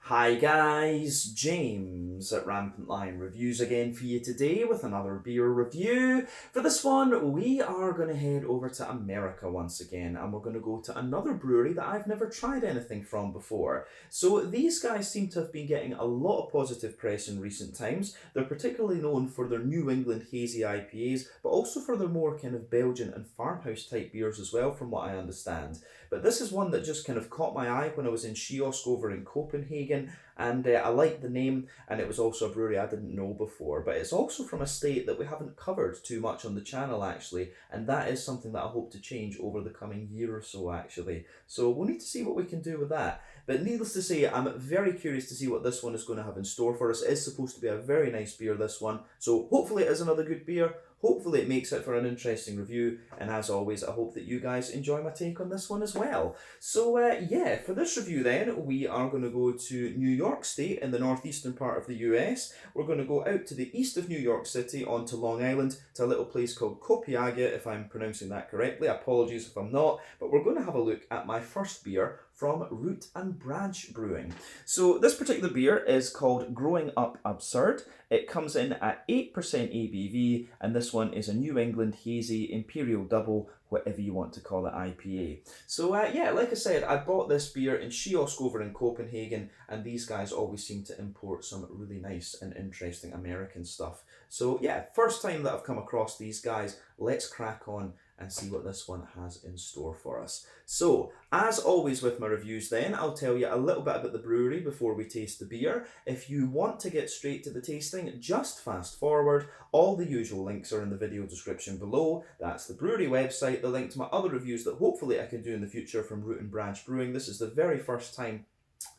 Hi guys, James at Rampant Lion Reviews again for you today with another beer review. For this one, we are going to head over to America once again and we're going to go to another brewery that I've never tried anything from before. So these guys seem to have been getting a lot of positive press in recent times. They're particularly known for their New England hazy IPAs, but also for their more kind of Belgian and farmhouse type beers as well, from what I understand. But this is one that just kind of caught my eye when I was in Kiosk over in Copenhagen, and I liked the name, and it was also a brewery I didn't know before. But it's also from a state that we haven't covered too much on the channel, actually, and that is something that I hope to change over the coming year or so, actually. So we'll need to see what we can do with that. But needless to say, I'm very curious to see what this one is going to have in store for us. It is supposed to be a very nice beer, this one. So hopefully it is another good beer. Hopefully it makes it for an interesting review. And as always, I hope that you guys enjoy my take on this one as well. So yeah, for this review then, we are going to go to New York State in the northeastern part of the US. We're going to go out to the east of New York City onto Long Island to a little place called Copiague, if I'm pronouncing that correctly. Apologies if I'm not. But we're going to have a look at my first beer from Root and Branch Brewing. So this particular beer is called Growing Up Absurd. It comes in at 8% ABV, and this one is a New England Hazy Imperial Double, whatever you want to call it, IPA. So yeah, like I said, I bought this beer in Kiosk over in Copenhagen, and these guys always seem to import some really nice and interesting American stuff. So yeah, first time that I've come across these guys. Let's crack on and see what this one has in store for us. So, as always with my reviews then, I'll tell you a little bit about the brewery before we taste the beer. If you want to get straight to the tasting, just fast forward. All the usual links are in the video description below. That's the brewery website, the link to my other reviews that hopefully I can do in the future from Root and Branch Brewing. This is the very first time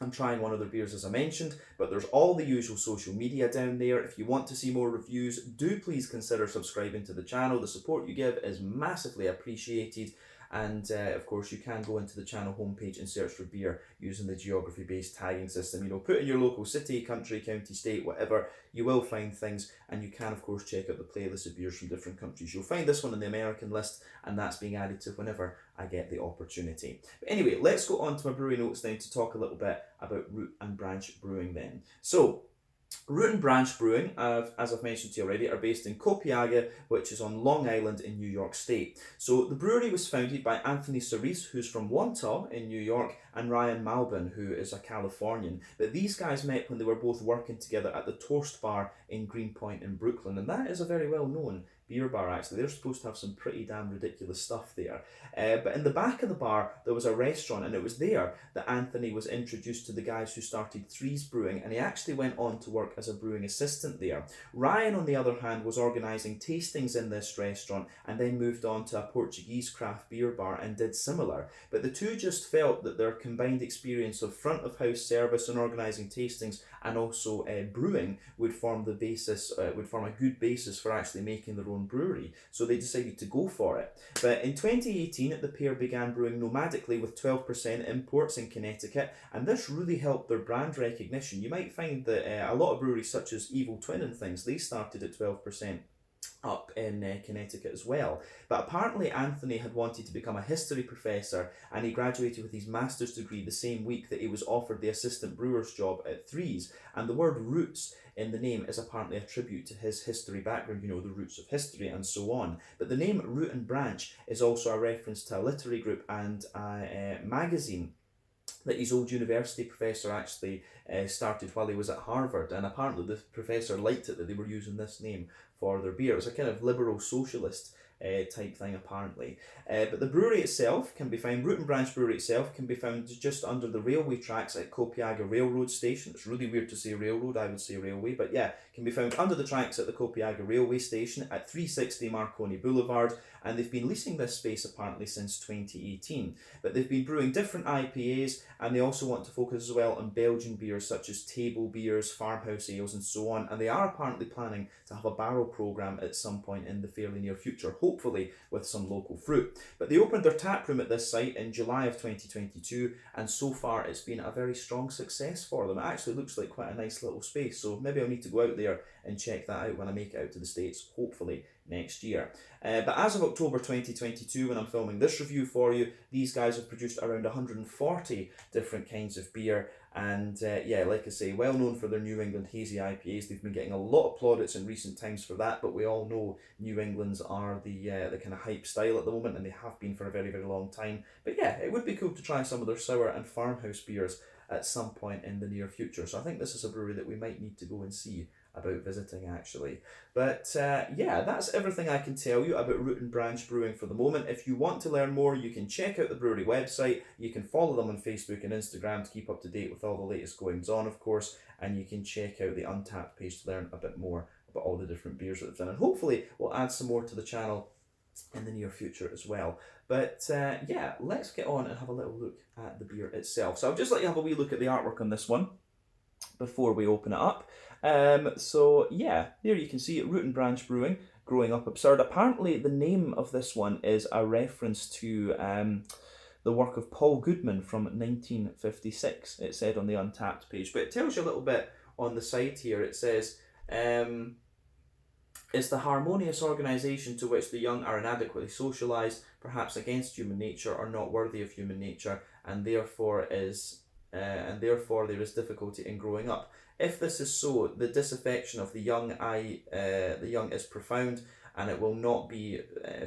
I'm trying one of their beers, as I mentioned, but there's all the usual social media down there. If you want to see more reviews, do please consider subscribing to the channel. The support you give is massively appreciated. And of course, you can go into the channel homepage and search for beer using the geography-based tagging system. You know, put in your local city, country, county, state, whatever. You will find things, and you can, of course, check out the playlist of beers from different countries. You'll find this one in the American list, and that's being added to whenever I get the opportunity. But anyway, let's go on to my brewery notes then to talk a little bit about Root and Branch Brewing then. So, Root and Branch Brewing, as I've mentioned to you already, are based in Copiague, which is on Long Island in New York State. So the brewery was founded by Anthony Cerise, who's from Wantagh in New York, and Ryan Malbin, who is a Californian. But these guys met when they were both working together at the Toast Bar in Greenpoint in Brooklyn, and that is a very well-known beer bar, actually. They're supposed to have some pretty damn ridiculous stuff there. But in the back of the bar, there was a restaurant, and it was there that Anthony was introduced to the guys who started Threes Brewing, and he actually went on to work as a brewing assistant there. Ryan, on the other hand, was organising tastings in this restaurant, and then moved on to a Portuguese craft beer bar and did similar. But the two just felt that their combined experience of front of house service and organising tastings and also brewing would form the basis, would form a good basis for actually making their own brewery. So they decided to go for it. But in 2018, the pair began brewing nomadically with 12% imports in Connecticut, and this really helped their brand recognition. You might find that a lot of breweries such as Evil Twin and things, they started at 12% up in Connecticut as well. But apparently Anthony had wanted to become a history professor, and he graduated with his master's degree the same week that he was offered the assistant brewer's job at Threes. And the word roots in the name is apparently a tribute to his history background, you know, the roots of history and so on. But the name Root and Branch is also a reference to a literary group and a magazine that his old university professor actually started while he was at Harvard, and apparently the professor liked it that they were using this name for their beer. It was a kind of liberal socialist type thing apparently. But the brewery itself can be found, Root and Branch Brewery itself can be found just under the railway tracks at Copiague Railroad Station. It's really weird to say railroad, I would say railway, but yeah, can be found under the tracks at the Copiague Railway Station at 360 Marconi Boulevard, and they've been leasing this space apparently since 2018. But they've been brewing different IPAs, and they also want to focus as well on Belgian beers such as table beers, farmhouse ales and so on, and they are apparently planning to have a barrel programme at some point in the fairly near future, hopefully with some local fruit. But they opened their tap room at this site in July of 2022, and so far it's been a very strong success for them. It actually looks like quite a nice little space, so maybe I'll need to go out there and check that out when I make it out to the States, hopefully next year. But as of October 2022, when I'm filming this review for you, these guys have produced around 140 different kinds of beer, And yeah, like I say, well known for their New England hazy IPAs. They've been getting a lot of plaudits in recent times for that, but we all know New England's are the kind of hype style at the moment, and they have been for a very, very long time. But yeah, it would be cool to try some of their sour and farmhouse beers at some point in the near future. So I think this is a brewery that we might need to go and see about visiting, actually. But yeah, that's everything I can tell you about Root and Branch Brewing for the moment. If you want to learn more, you can check out the brewery website. You can follow them on Facebook and Instagram to keep up to date with all the latest goings on, of course. And you can check out the Untappd page to learn a bit more about all the different beers that they've done. And hopefully we'll add some more to the channel in the near future as well. But yeah, let's get on and have a little look at the beer itself. So I'll just let you have a wee look at the artwork on this one before we open it up. So yeah, there you can see it, Root and Branch Brewing, Growing Up Absurd. Apparently the name of this one is a reference to the work of Paul Goodman from 1956, it said on the Untappd page. But it tells you a little bit on the side here. It says, it's the harmonious organisation to which the young are inadequately socialised, perhaps against human nature, or not worthy of human nature, and therefore there is difficulty in growing up. If this is so, the disaffection of the young is profound, and it will not be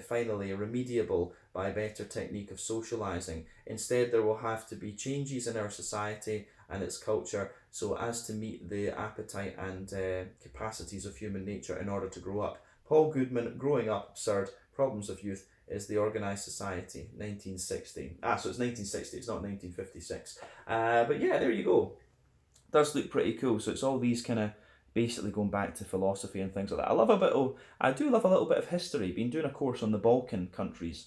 finally remediable by a better technique of socialising. Instead, there will have to be changes in our society and its culture so as to meet the appetite and capacities of human nature in order to grow up. Paul Goodman, Growing Up Absurd, Problems of Youth is the Organised Society, 1960. So it's 1960, it's not 1956. But yeah, there you go. Does look pretty cool. So it's all these kind of basically going back to philosophy and things like that. I do love a little bit of history. Been doing a course on the Balkan countries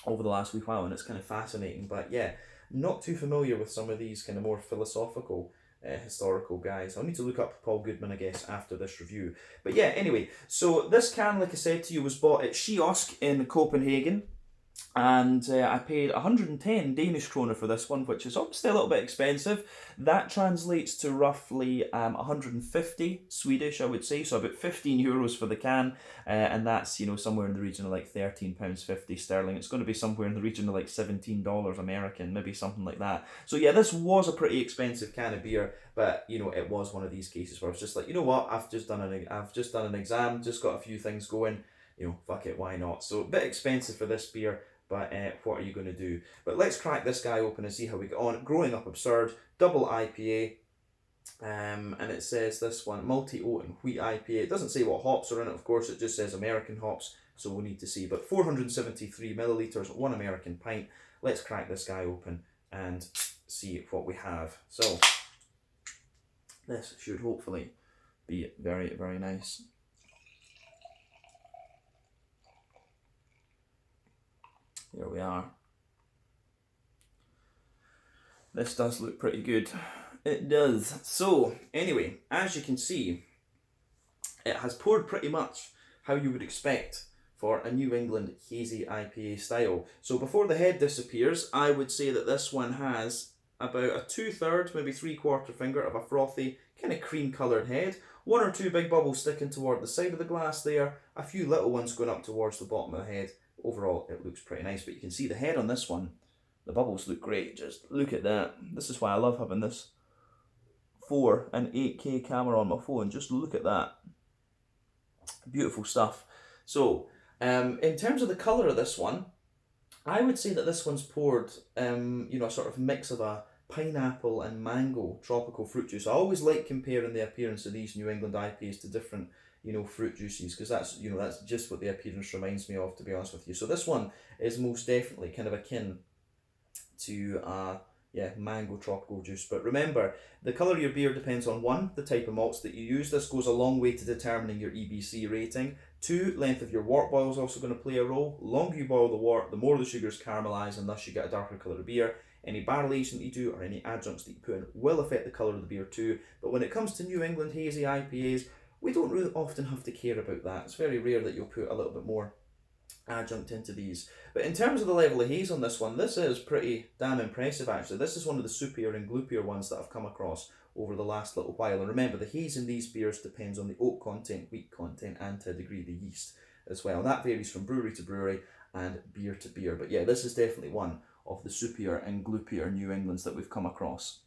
over the last wee while, and it's kind of fascinating. But yeah, not too familiar with some of these kind of more philosophical historical guys. I'll need to look up Paul Goodman, I guess, after this review. But yeah, anyway, so this can, like I said to you, was bought at Kiosk in Copenhagen. And I paid 110 Danish kroner for this one, which is obviously a little bit expensive. That translates to roughly 150 Swedish, I would say, so about 15 euros for the can, and that's, you know, somewhere in the region of like £13.50 sterling. It's going to be somewhere in the region of like $17 American, maybe something like that. So yeah, this was a pretty expensive can of beer, but you know, it was one of these cases where I was just like, you know what, I've just done an exam, just got a few things going. You know, fuck it, why not? So a bit expensive for this beer, but what are you going to do? But let's crack this guy open and see how we get on. Growing Up Absurd, double IPA, and it says this one, multi-oat and wheat IPA. It doesn't say what hops are in it, of course, it just says American hops, so we'll need to see. But 473 millilitres, 1 American pint. Let's crack this guy open and see what we have. So, this should hopefully be very, very nice. There we are. This does look pretty good. It does. So, anyway, as you can see, it has poured pretty much how you would expect for a New England hazy IPA style. So before the head disappears, I would say that this one has about a 2/3, maybe 3/4 finger of a frothy, kind of cream coloured head. 1 or 2 big bubbles sticking toward the side of the glass there. A few little ones going up towards the bottom of the head. Overall, it looks pretty nice, but you can see the head on this one, the bubbles look great. Just look at that. This is why I love having this 4 and 8K camera on my phone. Just look at that. Beautiful stuff. So, in terms of the colour of this one, I would say that this one's poured, you know, a sort of mix of a pineapple and mango tropical fruit juice. I always like comparing the appearance of these New England IPAs to different, you know, fruit juices, because that's, you know, that's just what the appearance reminds me of, to be honest with you. So this one is most definitely kind of akin to mango tropical juice. But remember, the colour of your beer depends on 1, the type of malts that you use. This goes a long way to determining your EBC rating. 2, length of your wort boil is also going to play a role. The longer you boil the wort, the more the sugars caramelise, and thus you get a darker colour of beer. Any barrel aging that you do or any adjuncts that you put in will affect the colour of the beer too. But when it comes to New England hazy IPAs, we don't really often have to care about that. It's very rare that you'll put a little bit more adjunct into these. But in terms of the level of haze on this one, this is pretty damn impressive actually. This is one of the soupier and gloopier ones that I've come across over the last little while. And remember, the haze in these beers depends on the oat content, wheat content, and to a degree the yeast as well. And that varies from brewery to brewery and beer to beer. But yeah, this is definitely one of the soupier and gloopier New Englands that we've come across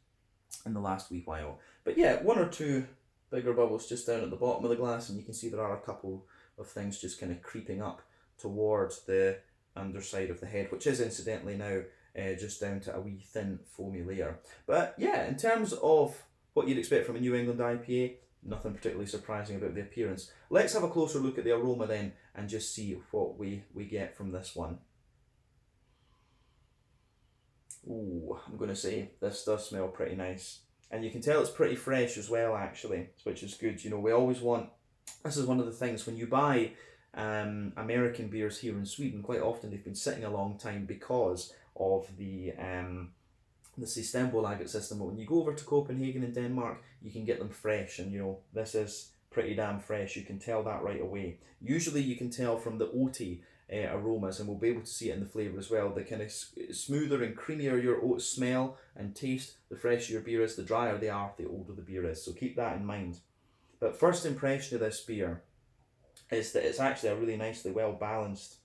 in the last wee while. But yeah, one or two bigger bubbles just down at the bottom of the glass, and you can see there are a couple of things just kind of creeping up towards the underside of the head, which is incidentally now just down to a wee thin foamy layer. But yeah, in terms of what you'd expect from a New England IPA, nothing particularly surprising about the appearance. Let's have a closer look at the aroma then and just see what we get from this one. Ooh, I'm going to say this does smell pretty nice. And you can tell it's pretty fresh as well, actually, which is good. You know, we always want, this is one of the things, when you buy American beers here in Sweden, quite often they've been sitting a long time because of the Systembolaget system. But when you go over to Copenhagen in Denmark, you can get them fresh, and you know, this is pretty damn fresh. You can tell that right away. Usually you can tell from the oaty aromas, and we'll be able to see it in the flavour as well. The kind of smoother and creamier your oats smell and taste, the fresher your beer is. The drier they are, the older the beer is. So keep that in mind. But first impression of this beer is that it's actually a really nicely well balanced.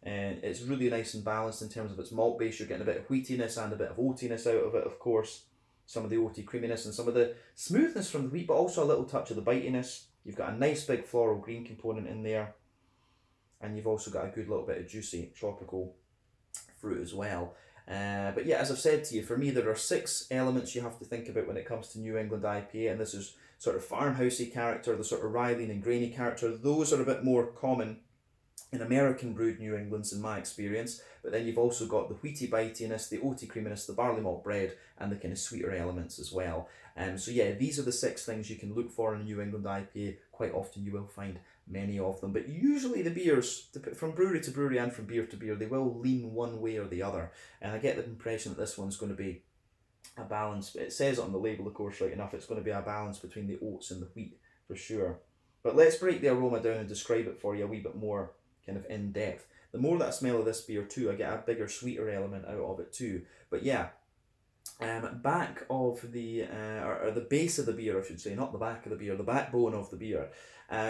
And it's really nice and balanced in terms of its malt base. You're getting a bit of wheatiness and a bit of oatiness out of it, of course. Some of the oaty creaminess and some of the smoothness from the wheat, but also a little touch of the bitiness. You've got a nice big floral green component in there. And you've also got a good little bit of juicy tropical fruit as well. But yeah, as I've said to you, for me there are 6 elements you have to think about when it comes to New England IPA, and this is sort of farmhousey character, the sort of rye lean and grainy character. Those are a bit more common in American brewed New Englands in my experience, but then you've also got the wheaty bitiness, the oaty creaminess, the barley malt bread, and the kind of sweeter elements as well. So yeah, these are the 6 things you can look for in a New England IPA. Quite often you will find many of them, but usually the beers, from brewery to brewery and from beer to beer, they will lean one way or the other, and I get the impression that this one's going to be a balance. It says it on the label, of course, right enough, it's going to be a balance between the oats and the wheat for sure. But let's break the aroma down and describe it for you a wee bit more kind of in depth. The more that I smell of this beer too, I get a bigger, sweeter element out of it too. But yeah, back of the, or the base of the beer, I should say, not the back of the beer, the backbone of the beer,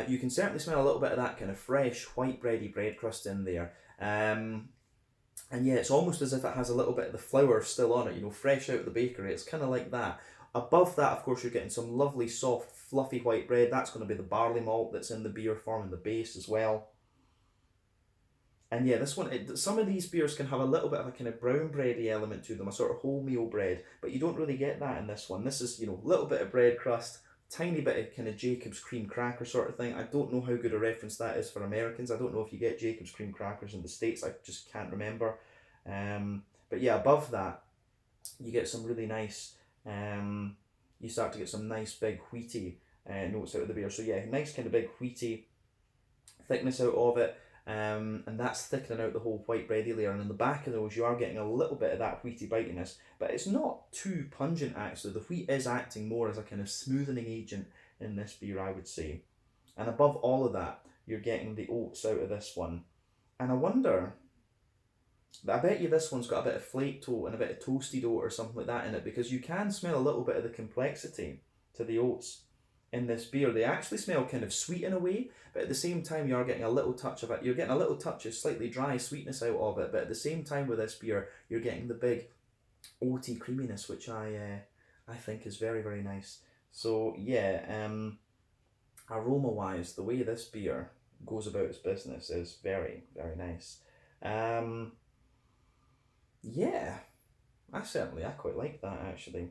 you can certainly smell a little bit of that kind of fresh, white bready bread crust in there. And yeah, it's almost as if it has a little bit of the flour still on it, you know, fresh out of the bakery. It's kind of like that. Above that, of course, you're getting some lovely, soft, fluffy white bread. That's going to be the barley malt that's in the beer forming the base as well. And yeah, this one, some of these beers can have a little bit of a kind of brown bready element to them, a sort of wholemeal bread, but you don't really get that in this one. This is, you know, a little bit of bread crust, tiny bit of kind of Jacob's cream cracker sort of thing. I don't know how good a reference that is for Americans. I don't know if you get Jacob's cream crackers in the States. I just can't remember. But yeah, above that, you get some really nice, you start to get some nice big wheaty notes out of the beer. So yeah, nice kind of big wheaty thickness out of it. And that's thickening out the whole white bready layer, and in the back of those you are getting a little bit of that wheaty bitiness, but it's not too pungent actually. The wheat is acting more as a kind of smoothening agent in this beer, I would say. And above all of that, you're getting the oats out of this one, and I wonder, I bet you this one's got a bit of flaked oat and a bit of toasted oat or something like that in it, because you can smell a little bit of the complexity to the oats in this beer. They actually smell kind of sweet in a way, but at the same time you are getting a little touch of it. You're getting a little touch of slightly dry sweetness out of it, but at the same time with this beer, you're getting the big oaty creaminess, which I think is very, very nice. So yeah, aroma wise, the way this beer goes about its business is very, very nice. Yeah, I quite like that actually.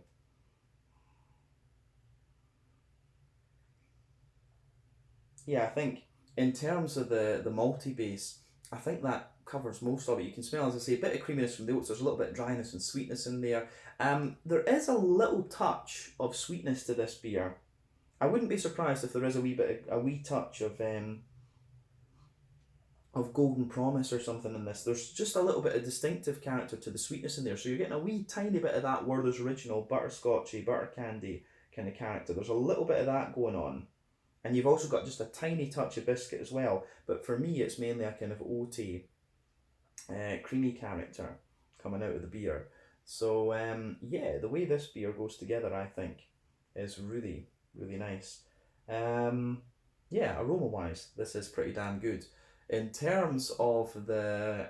Yeah, I think in terms of the malty base, I think that covers most of it. You can smell, as I say, a bit of creaminess from the oats. There's a little bit of dryness and sweetness in there. There is a little touch of sweetness to this beer. I wouldn't be surprised if there is a wee touch of golden promise or something in this. There's just a little bit of distinctive character to the sweetness in there. So you're getting a wee tiny bit of that Werther's Original butterscotchy, butter candy kind of character. There's a little bit of that going on. And you've also got just a tiny touch of biscuit as well. But for me, it's mainly a kind of oaty, creamy character coming out of the beer. So yeah, the way this beer goes together, I think, is really, really nice. Yeah, aroma-wise, this is pretty damn good. In terms of the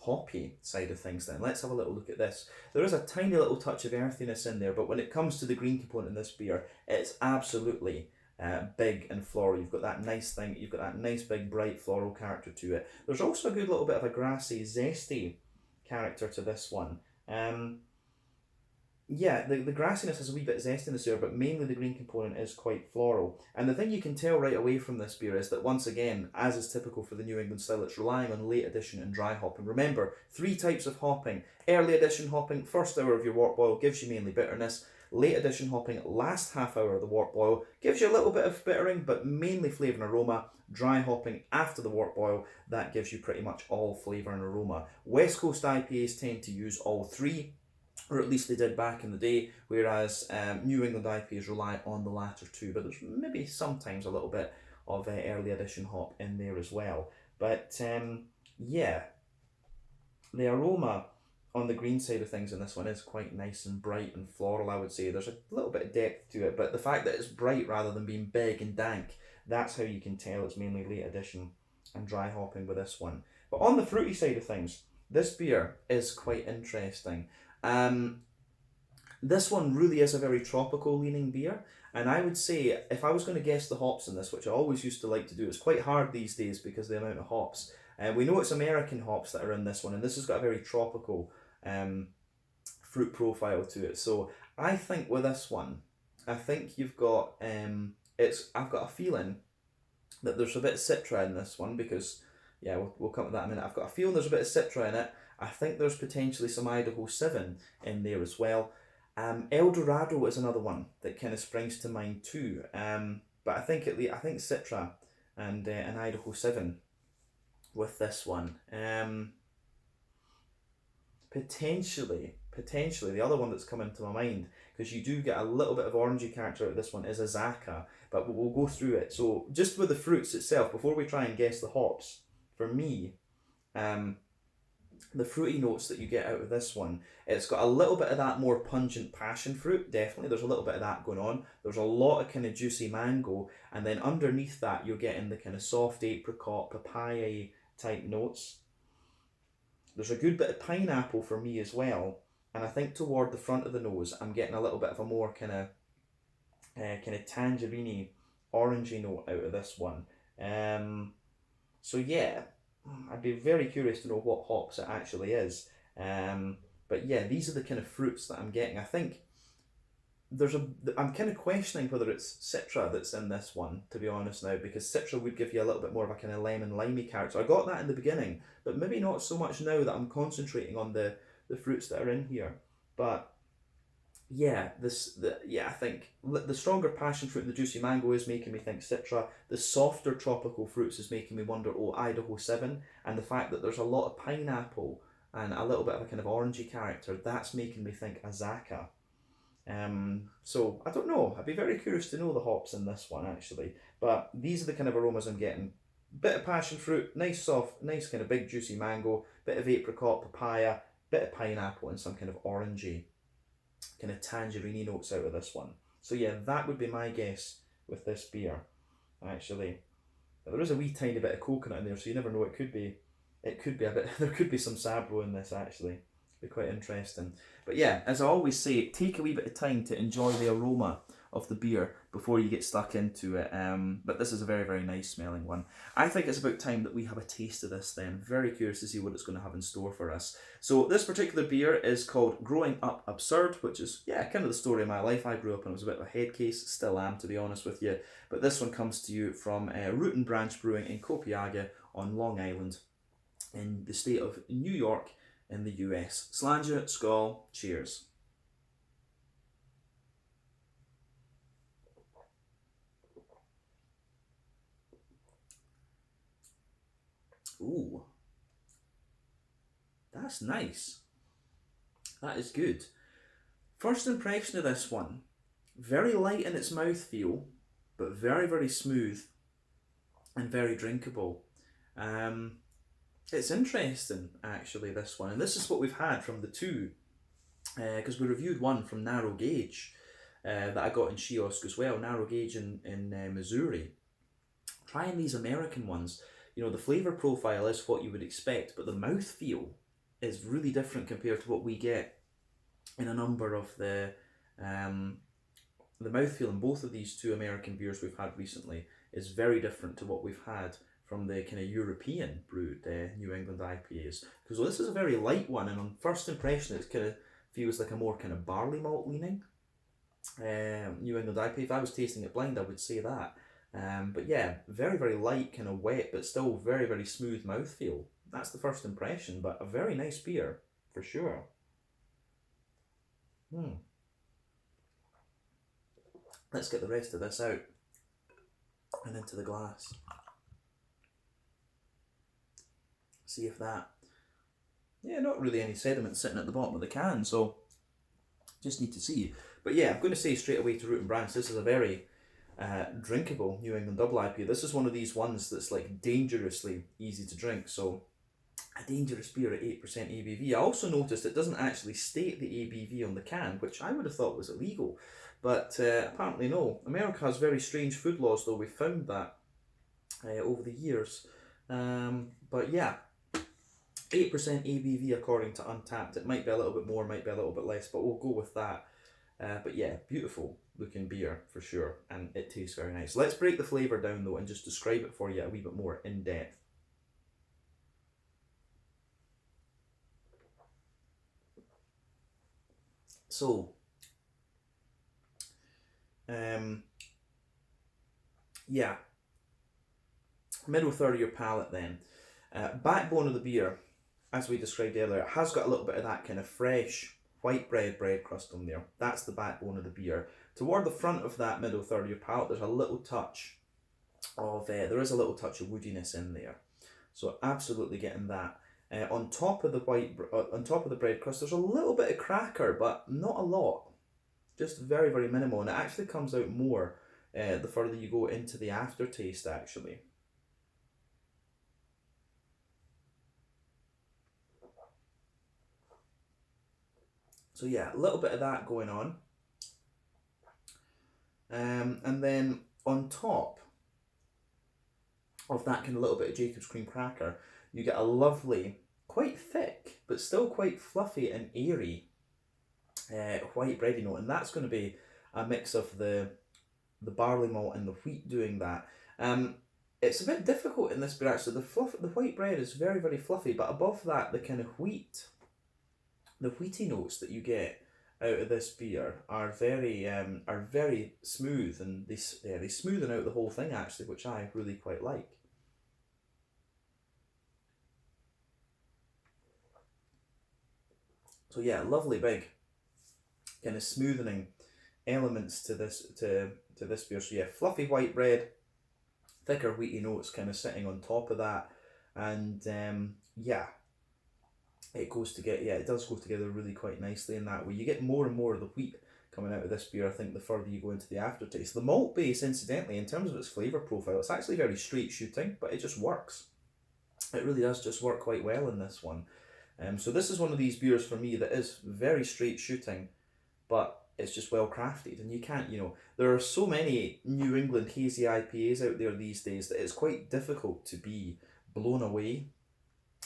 hoppy side of things then. Let's have a little look at this. There is a tiny little touch of earthiness in there, but when it comes to the green component in this beer, it's absolutely big and floral. You've got that nice thing, you've got that nice big bright floral character to it. There's also a good little bit of a grassy, zesty character to this one. Yeah, the grassiness has a wee bit of zestiness there, but mainly the green component is quite floral. And the thing you can tell right away from this beer is that, once again, as is typical for the New England style, it's relying on late addition and dry hopping. Remember, 3 types of hopping. Early addition hopping, first hour of your wort boil, gives you mainly bitterness. Late addition hopping, last half hour of the wort boil, gives you a little bit of bittering, but mainly flavour and aroma. Dry hopping after the wort boil, that gives you pretty much all flavour and aroma. West Coast IPAs tend to use all 3, or at least they did back in the day, whereas New England IPAs rely on the latter 2, but there's maybe sometimes a little bit of early addition hop in there as well. But yeah, the aroma on the green side of things in this one is quite nice and bright and floral, I would say. There's a little bit of depth to it, but the fact that it's bright rather than being big and dank, that's how you can tell it's mainly late addition and dry hopping with this one. But on the fruity side of things, this beer is quite interesting. This one really is a very tropical leaning beer, and I would say, if I was going to guess the hops in this, which I always used to like to do, it's quite hard these days because of the amount of hops. We know it's American hops that are in this one, and this has got a very tropical fruit profile to it. So I think with this one, I think you've got I've got a feeling that there's a bit of Citra in this one, because yeah, we'll come to that in a minute. I've got a feeling there's a bit of Citra in it. I think there's potentially some Idaho 7 in there as well. El Dorado is another one that kind of springs to mind too. But I think Citra and an Idaho 7 with this one. Potentially the other one that's come into my mind, because you do get a little bit of orangey character out of this one, is a Zaka, but we'll go through it. So just with the fruits itself, before we try and guess the hops, for me, the fruity notes that you get out of this one, it's got a little bit of that more pungent passion fruit, definitely. There's a little bit of that going on. There's a lot of kind of juicy mango, and then underneath that you're getting the kind of soft apricot, papaya type notes. There's a good bit of pineapple for me as well, and I think toward the front of the nose I'm getting a little bit of a more kind of tangerine orangey note out of this one. So yeah, I'd be very curious to know what hops it actually is. But yeah, these are the kind of fruits that I'm getting. I think I'm kind of questioning whether it's Citra that's in this one, to be honest now, because Citra would give you a little bit more of a kind of lemon limey character. I got that in the beginning, but maybe not so much now that I'm concentrating on the fruits that are in here. But yeah, I think the stronger passion fruit and the juicy mango is making me think Citra. The softer tropical fruits is making me wonder, Idaho 7. And the fact that there's a lot of pineapple and a little bit of a kind of orangey character, that's making me think Azaka. So I don't know. I'd be very curious to know the hops in this one actually. But these are the kind of aromas I'm getting. Bit of passion fruit, nice soft, nice kind of big juicy mango, bit of apricot, papaya, bit of pineapple, and some kind of orangey, kind of tangerine notes out of this one. So yeah, that would be my guess with this beer, actually. But there is a wee tiny bit of coconut in there, so you never know. It could be a bit. There could be some Sabro in this actually. Be quite interesting. But yeah, as I always say, take a wee bit of time to enjoy the aroma of the beer before you get stuck into it. But this is a very, very nice smelling one. I think it's about time that we have a taste of this then. Very curious to see what it's going to have in store for us. So this particular beer is called Growing Up Absurd, which is, yeah, kind of the story of my life. I grew up and I was a bit of a head case, still am, to be honest with you. But this one comes to you from Root and Branch Brewing in Copiague on Long Island in the state of New York in the US. Slàinte, skål, cheers. Ooh, that's nice. That is good. First impression of this one, very light in its mouthfeel, but very, very smooth and very drinkable. It's interesting, actually, this one. And this is what we've had from the two, because we reviewed one from Narrow Gauge that I got in Kiosk as well, Narrow Gauge in Missouri. Trying these American ones, the flavour profile is what you would expect, but the mouthfeel is really different compared to what we get in a number of the mouthfeel in both of these two American beers we've had recently is very different to what we've had from the kind of European brewed New England IPAs. Because this is a very light one, and on first impression it kind of feels like a more kind of barley malt leaning New England IPA. If I was tasting it blind, I would say that. But yeah, very, very light, kind of wet, but still very, very smooth mouthfeel. That's the first impression, but a very nice beer, for sure. Let's get the rest of this out and into the glass. See if that... Yeah, not really any sediment sitting at the bottom of the can, so just need to see. But yeah, I'm going to say straight away to Root and Branch, this is a very drinkable New England double IPA. This is one of these ones that's like dangerously easy to drink, so a dangerous beer at 8% ABV. I also noticed it doesn't actually state the ABV on the can, which I would have thought was illegal, but apparently no. America has very strange food laws, though. We've found that over the years. But yeah, 8% ABV according to Untappd. It might be a little bit more, might be a little bit less, but we'll go with that. But yeah, beautiful looking beer for sure, and it tastes very nice. Let's break the flavour down though and just describe it for you a wee bit more in depth. So, yeah, middle third of your palate then. Backbone of the beer, as we described earlier, it has got a little bit of that kind of fresh white bread crust on there. That's the backbone of the beer. Toward the front of that middle third of your palate, there's a little touch of there is a little touch of woodiness in there. So absolutely getting that. On top of the on top of the bread crust, there's a little bit of cracker, but not a lot. Just very, very minimal, and it actually comes out more the further you go into the aftertaste, actually. So yeah, a little bit of that going on. And then on top of that kind of little bit of Jacob's cream cracker, you get a lovely, quite thick, but still quite fluffy and airy white bready note. And that's going to be a mix of the barley malt and the wheat doing that. It's a bit difficult in this beer actually. The white bread is very, very fluffy, but above that, the kind of wheat, the wheaty notes that you get out of this beer are very smooth, and they smoothen out the whole thing actually, which I really quite like. So yeah, lovely big kind of smoothening elements to this this beer. So yeah, fluffy white bread, thicker wheaty notes kind of sitting on top of that, and yeah, it goes together. Yeah, it does go together really quite nicely in that way. You get more and more of the wheat coming out of this beer, I think, the further you go into the aftertaste. The malt base, incidentally, in terms of its flavour profile, it's actually very straight shooting, but it just works. It really does just work quite well in this one. So this is one of these beers for me that is very straight shooting, but it's just well crafted, and you can't, there are so many New England hazy IPAs out there these days that it's quite difficult to be blown away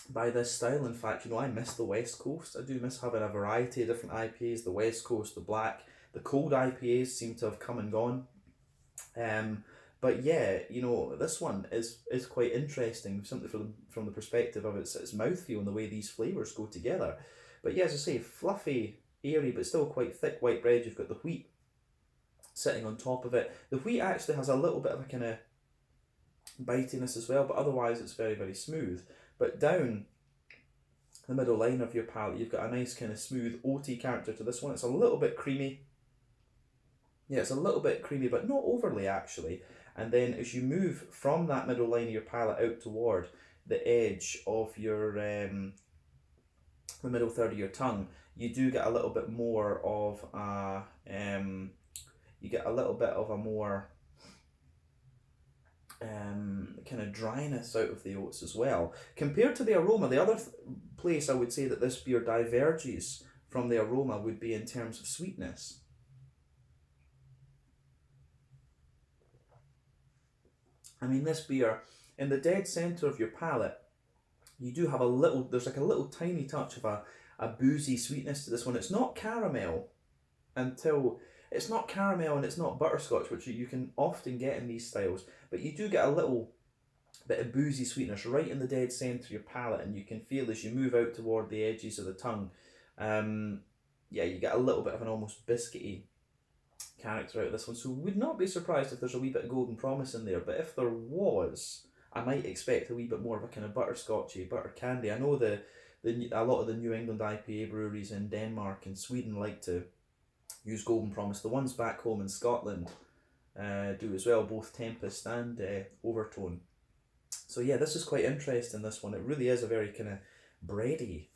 by this style. In fact, I miss the West Coast. I do miss having a variety of different IPAs. The West Coast, the black, the cold IPAs seem to have come and gone. But yeah, this one is quite interesting, simply from the perspective of its mouthfeel and the way these flavours go together. But yeah, as I say, fluffy, airy, but still quite thick white bread. You've got the wheat sitting on top of it. The wheat actually has a little bit of a kind of bitiness as well, but otherwise it's very, very smooth. But down the middle line of your palate, you've got a nice kind of smooth oaty character to this one. It's a little bit creamy. Yeah, it's a little bit creamy, but not overly actually. And then as you move from that middle line of your palate out toward the edge of your the middle third of your tongue, you do get a little bit more of a more kind of dryness out of the oats as well. Compared to the aroma, the other place I would say that this beer diverges from the aroma would be in terms of sweetness. I mean, this beer, in the dead centre of your palate, you do have a little, there's like a little tiny touch of a boozy sweetness to this one. It's not caramel until, it's not caramel and it's not butterscotch, which you can often get in these styles, but you do get a little bit of boozy sweetness right in the dead centre of your palate, and you can feel as you move out toward the edges of the tongue. Yeah, you get a little bit of an almost biscuity character out of this one, so would not be surprised if there's a wee bit of golden promise in there, but if there was, I might expect a wee bit more of a kind of butterscotchy, butter candy. I know a lot of the New England IPA breweries in Denmark and Sweden like to use golden promise. The ones back home in Scotland do as well, both Tempest and Overtone. So yeah, this is quite interesting, this one. It really is a very kind of bready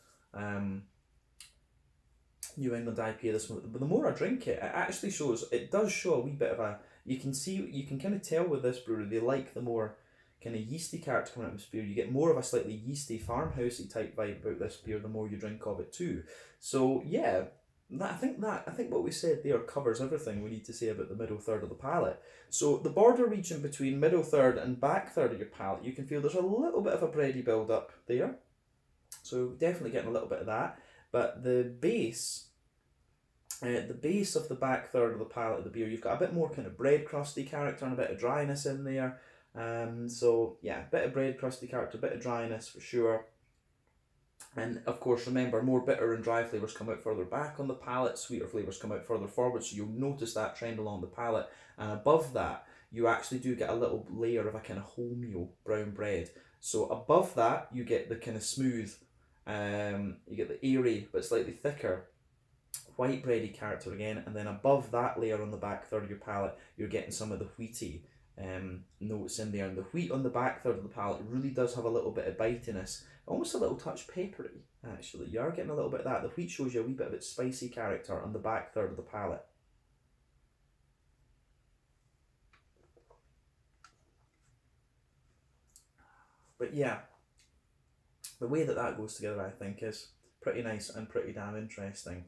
New England IPA, this one. But the more I drink it, it does show a wee bit of a, you can kind of tell with this brewery, they like the more kind of yeasty character coming out of this beer. You get more of a slightly yeasty, farmhousey type vibe about this beer the more you drink of it too. So yeah, I think what we said there covers everything we need to say about the middle third of the palate. So the border region between middle third and back third of your palate, you can feel there's a little bit of a bready build up there. So definitely getting a little bit of that. But the base of the back third of the palate of the beer, you've got a bit more kind of bread crusty character and a bit of dryness in there. So yeah, a bit of bread crusty character, a bit of dryness for sure. And of course, remember, more bitter and dry flavours come out further back on the palate, sweeter flavours come out further forward, so you'll notice that trend along the palate. And above that, you actually do get a little layer of a kind of wholemeal brown bread. So above that, you get the kind of smooth, you get the airy but slightly thicker white bready character again, and then above that layer on the back third of your palate, you're getting some of the wheaty notes in there. And the wheat on the back third of the palate really does have a little bit of bitiness, almost a little touch peppery actually. You are getting a little bit of that. The wheat shows you a wee bit of its spicy character on the back third of the palate. But yeah, the way that goes together, I think, is pretty nice and pretty damn interesting.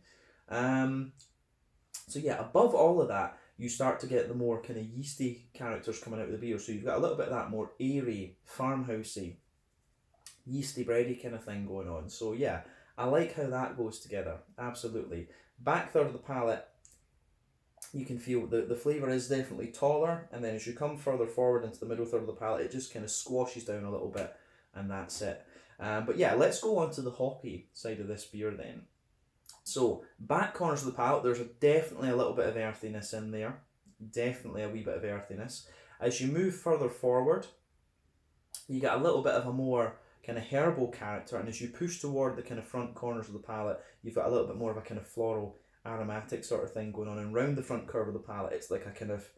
So yeah, above all of that, you start to get the more kind of yeasty characters coming out of the beer. So you've got a little bit of that more airy, farmhousey, yeasty, bready kind of thing going on. So yeah, I like how that goes together. Absolutely. Back third of the palate, you can feel the flavour is definitely taller, and then as you come further forward into the middle third of the palate, it just kind of squashes down a little bit, and that's it. But yeah, let's go on to the hoppy side of this beer then. So, back corners of the palate, there's definitely a little bit of earthiness in there. Definitely a wee bit of earthiness. As you move further forward, you get a little bit of a more kind of herbal character, and as you push toward the kind of front corners of the palate, you've got a little bit more of a kind of floral, aromatic sort of thing going on. And round the front curve of the palate, it's like a kind of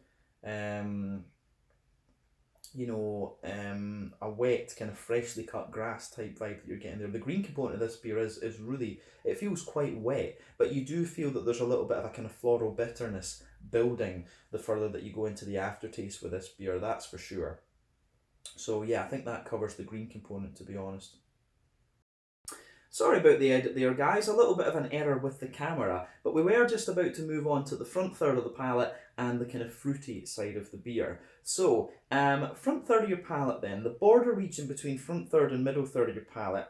a wet kind of freshly cut grass type vibe that you're getting there. The green component of this beer is really, it feels quite wet, but you do feel that there's a little bit of a kind of floral bitterness building the further that you go into the aftertaste with this beer, that's for sure. So yeah, I think that covers the green component, to be honest. Sorry about the edit there, guys. A little bit of an error with the camera, but we were just about to move on to the front third of the palate and the kind of fruity side of the beer. So, front third of your palate then, the border region between front third and middle third of your palate,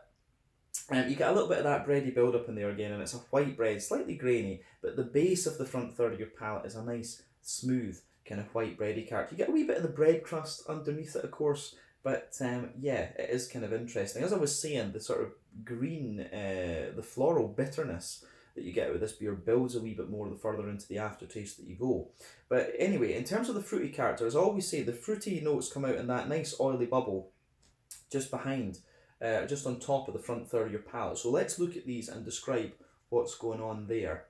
you get a little bit of that bready build up in there again, and it's a white bread, slightly grainy, but the base of the front third of your palate is a nice, smooth, kind of white bready character. You get a wee bit of the bread crust underneath it, of course, but yeah, it is kind of interesting. As I was saying, the sort of green, the floral bitterness that you get with this beer builds a wee bit more the further into the aftertaste that you go. But anyway, in terms of the fruity character, as I always say, the fruity notes come out in that nice oily bubble just behind, just on top of the front third of your palate. So let's look at these and describe what's going on there.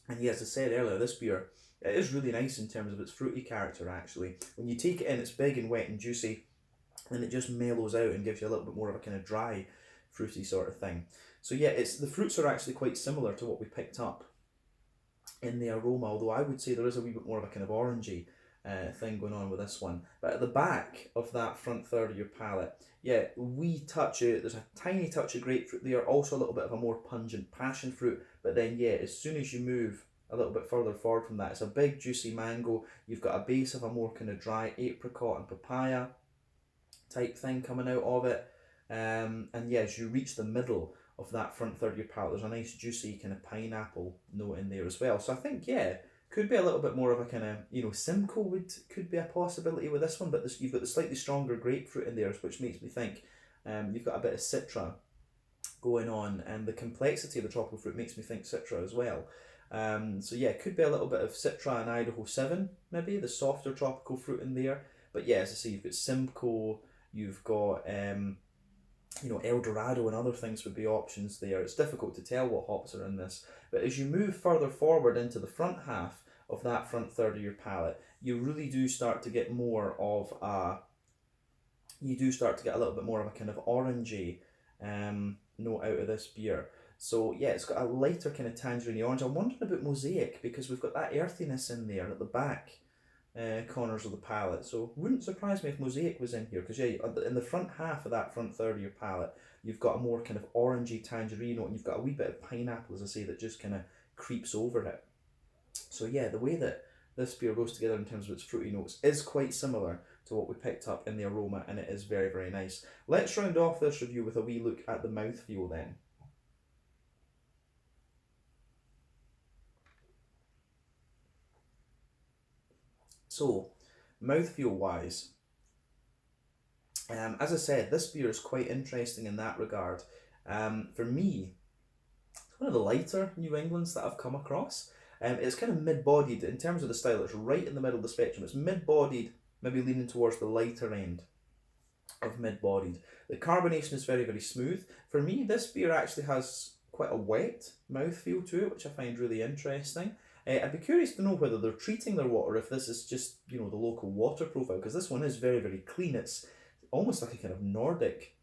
And yeah, as I said earlier, this beer, it is really nice in terms of its fruity character actually. When you take it in, it's big and wet and juicy, and it just mellows out and gives you a little bit more of a kind of dry, fruity sort of thing. So yeah, the fruits are actually quite similar to what we picked up in the aroma, although I would say there is a wee bit more of a kind of orangey thing going on with this one. But at the back of that front third of your palate, yeah, there's a tiny touch of grapefruit there, also a little bit of a more pungent passion fruit, but then yeah, as soon as you move a little bit further forward from that. It's a big juicy mango. You've got a base of a more kind of dry apricot and papaya type thing coming out of it. And yeah, as you reach the middle of that front third of your palate, there's a nice juicy kind of pineapple note in there as well. So I think, yeah, could be a little bit more of a kind of, Simcoe could be a possibility with this one, but you've got the slightly stronger grapefruit in there, which makes me think you've got a bit of Citra going on, and the complexity of the tropical fruit makes me think Citra as well. So yeah, it could be a little bit of Citra and Idaho 7, maybe, the softer tropical fruit in there. But yeah, as I say, you've got Simcoe, you've got El Dorado and other things would be options there. It's difficult to tell what hops are in this, but as you move further forward into the front half of that front third of your palate, you really do start to get more of a, a little bit more of a kind of orangey note out of this beer. So yeah, it's got a lighter kind of tangerine orange. I'm wondering about Mosaic, because we've got that earthiness in there at the back corners of the palate. So wouldn't surprise me if Mosaic was in here, because yeah, in the front half of that front third of your palate, you've got a more kind of orangey tangerine note, and you've got a wee bit of pineapple, as I say, that just kind of creeps over it. So yeah, the way that this beer goes together in terms of its fruity notes is quite similar to what we picked up in the aroma, and it is very, very nice. Let's round off this review with a wee look at the mouthfeel then. So, mouthfeel wise, as I said, this beer is quite interesting in that regard. For me, it's one of the lighter New Englands that I've come across. It's kind of mid-bodied in terms of the style. It's right in the middle of the spectrum. It's mid-bodied, maybe leaning towards the lighter end of mid-bodied. The carbonation is very, very smooth. For me, this beer actually has quite a wet mouthfeel to it, which I find really interesting. I'd be curious to know whether they're treating their water, if this is just, the local water profile, because this one is very, very clean. It's almost like a kind of Nordic,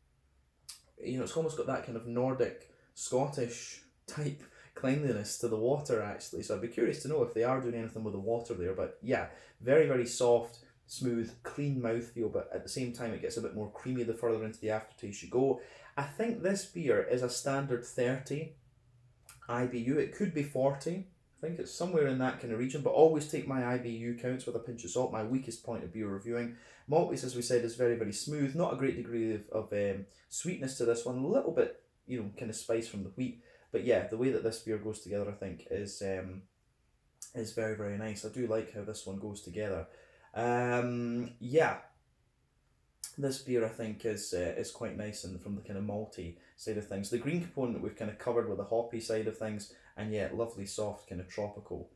it's almost got that kind of Nordic, Scottish type cleanliness to the water, actually. So I'd be curious to know if they are doing anything with the water there. But yeah, very, very soft, smooth, clean mouthfeel, but at the same time it gets a bit more creamy the further into the aftertaste you go. I think this beer is a standard 30 IBU. It could be 40. I think it's somewhere in that kind of region, but always take my IBU counts with a pinch of salt. My weakest point of beer reviewing. Malt base, as we said, is very, very smooth. Not a great degree of sweetness to this one. A little bit, kind of spice from the wheat. But yeah, the way that this beer goes together, I think, is very, very nice. I do like how this one goes together. Yeah, this beer I think is quite nice, and from the kind of malty side of things. The green component we've kind of covered with the hoppy side of things, and yeah, lovely soft kind of tropical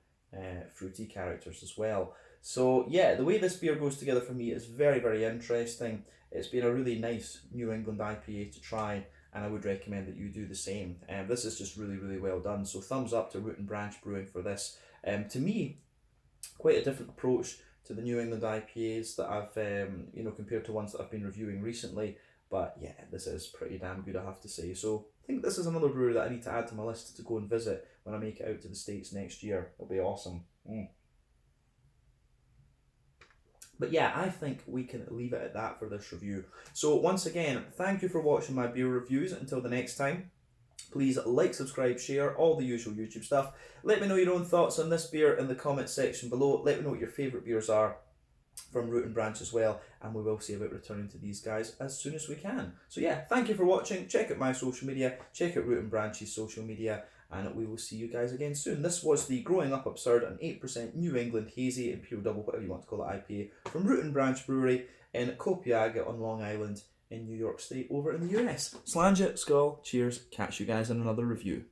fruity characters as well. So yeah, the way this beer goes together for me is very, very interesting. It's been a really nice New England IPA to try, and I would recommend that you do the same. This is just really, really well done. So thumbs up to Root and Branch Brewing for this. To me, quite a different approach to the New England IPAs that I've, compared to ones that I've been reviewing recently. But yeah, this is pretty damn good, I have to say. So I think this is another brewery that I need to add to my list to go and visit when I make it out to the States next year. It'll be awesome. But yeah, I think we can leave it at that for this review. So once again, thank you for watching my beer reviews. Until the next time, please like, subscribe, share, all the usual YouTube stuff. Let me know your own thoughts on this beer in the comments section below. Let me know what your favourite beers are from Root and Branch as well, and we will see about returning to these guys as soon as we can. So yeah, thank you for watching. Check out my social media, check out Root and Branch's social media, and we will see you guys again soon. This was the Growing Up Absurd, an 8% New England Hazy Imperial Double, whatever you want to call it, IPA from Root and Branch Brewery in Copiague on Long Island in New York State over in the US. Slange it, skull, cheers, catch you guys in another review.